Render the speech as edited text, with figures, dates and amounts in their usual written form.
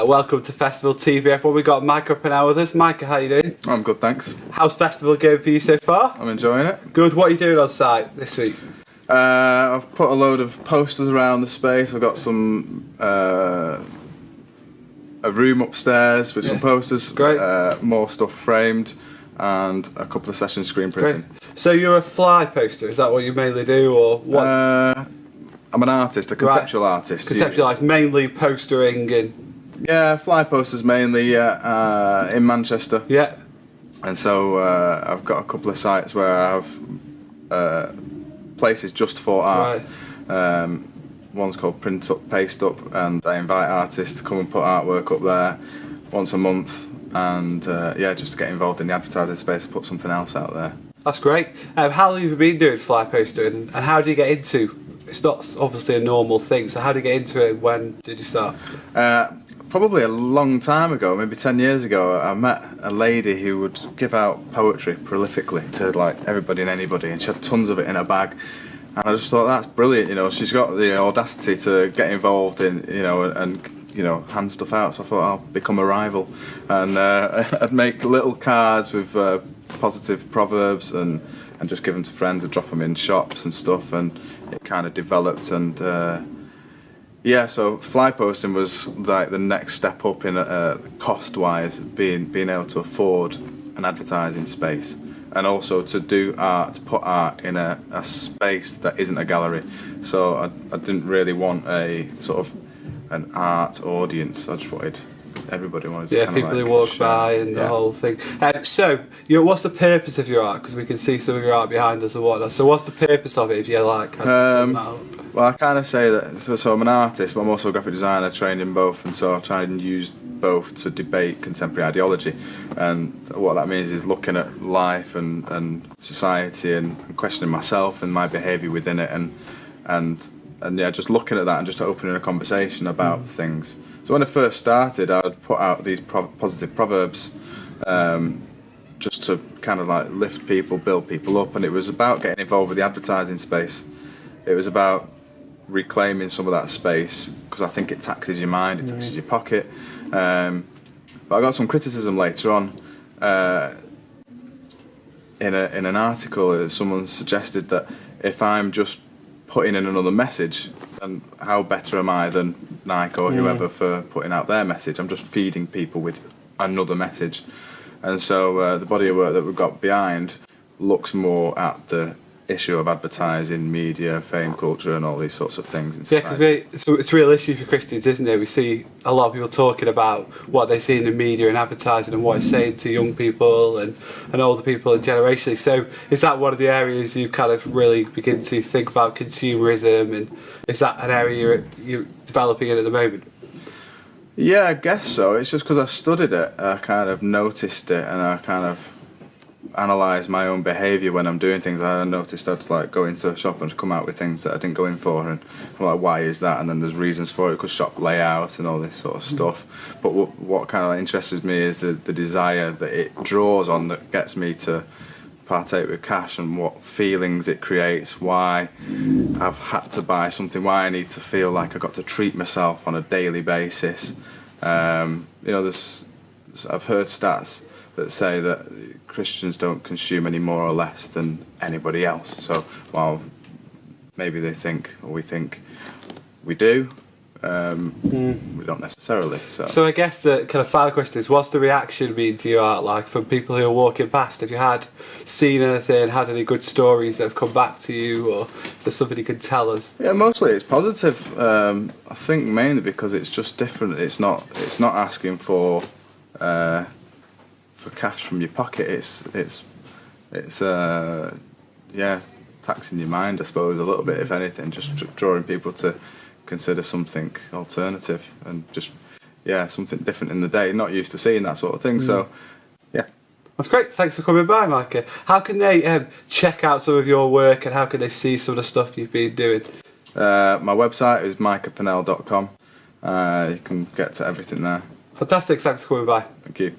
Welcome to Festival TV, everyone. We've got Micah Purnell with us. Micah, how you doing? I'm good, thanks. How's Festival going for you so far? I'm enjoying it. Good. What are you doing on site this week? I've put a load of posters around the space. I've got some a room upstairs with some posters. Great. More stuff framed, and a couple of sessions screen printing. Great. So you're a fly poster. Is that what you mainly do, or what? I'm an artist, a conceptual artist. Conceptualised, mainly postering and. Yeah, fly posters mainly. In Manchester. Yeah. And so I've got a couple of sites where I have places just for art. Right. One's called Print Up, Paste Up, and I invite artists to come and put artwork up there once a month. And just to get involved in the advertising space and put something else out there. That's great. How long have you been doing fly postering, and how do you get into? It's not obviously a normal thing. So how did you get into it? When did you start? Probably a long time ago, maybe 10 years ago, I met a lady who would give out poetry prolifically to like everybody and anybody, and she had tons of it in her bag. And I just thought, that's brilliant, she's got the audacity to get involved in, and hand stuff out. So I thought I'll become a rival, and I'd make little cards with positive proverbs and just give them to friends and drop them in shops and stuff, and it kind of developed. And so fly posting was like the next step up in cost-wise, being able to afford an advertising space, and also to do art, to put art in a space that isn't a gallery. So I didn't really want a sort of an art audience. I just wanted everybody wanted to people who walk by and the whole thing. So, what's the purpose of your art? Because we can see some of your art behind us and whatnot. So, what's the purpose of it? If you had to sum that up? Well, I kind of say that. So I'm an artist, but I'm also a graphic designer, trained in both, and so I try and use both to debate contemporary ideology. And what that means is looking at life and society and questioning myself and my behaviour within it, and just looking at that and just opening a conversation about things. So when I first started, I'd put out these positive proverbs just to kind of like lift people, build people up, and it was about getting involved with the advertising space. It was about reclaiming some of that space, because I think it taxes your mind, it taxes your pocket. But I got some criticism later on in an article. Someone suggested that if I'm just putting in another message, and how better am I than Nike or whoever for putting out their message? I'm just feeding people with another message. And so the body of work that we've got behind looks more at the issue of advertising, media, fame, culture, and all these sorts of things in society. Yeah, because it's a real issue for Christians, isn't it? We see a lot of people talking about what they see in the media and advertising and what it's saying to young people and older people and generationally. So is that one of the areas you kind of really begin to think about consumerism, and is that an area you're developing in at the moment? Yeah, I guess so. It's just because I studied it, I kind of noticed it, and I kind of analyse my own behaviour when I'm doing things. I noticed I'd like go into a shop and come out with things that I didn't go in for, and I'm like, why is that? And then there's reasons for it, because shop layout and all this sort of stuff. But what kind of interests me is the desire that it draws on, that gets me to partake with cash, and what feelings it creates, why I've had to buy something, why I need to feel like I've got to treat myself on a daily basis. I've heard stats that say that Christians don't consume any more or less than anybody else. So while maybe they think, or we think we do, we don't necessarily. So I guess the kind of final question is, what's the reaction been to your art like from people who are walking past? Have you seen anything, had any good stories that have come back to you, or is there something you can tell us? Yeah, mostly it's positive. I think mainly because it's just different. It's not asking for cash from your pocket. It's taxing your mind, I suppose, a little bit, if anything, just drawing people to consider something alternative and just something different in the day. Not used to seeing that sort of thing. So that's great. Thanks for coming by, Micah. How can they check out some of your work, and how can they see some of the stuff you've been doing? My website is micahpurnell.com. You can get to everything there. Fantastic. Thanks for coming by. Thank you.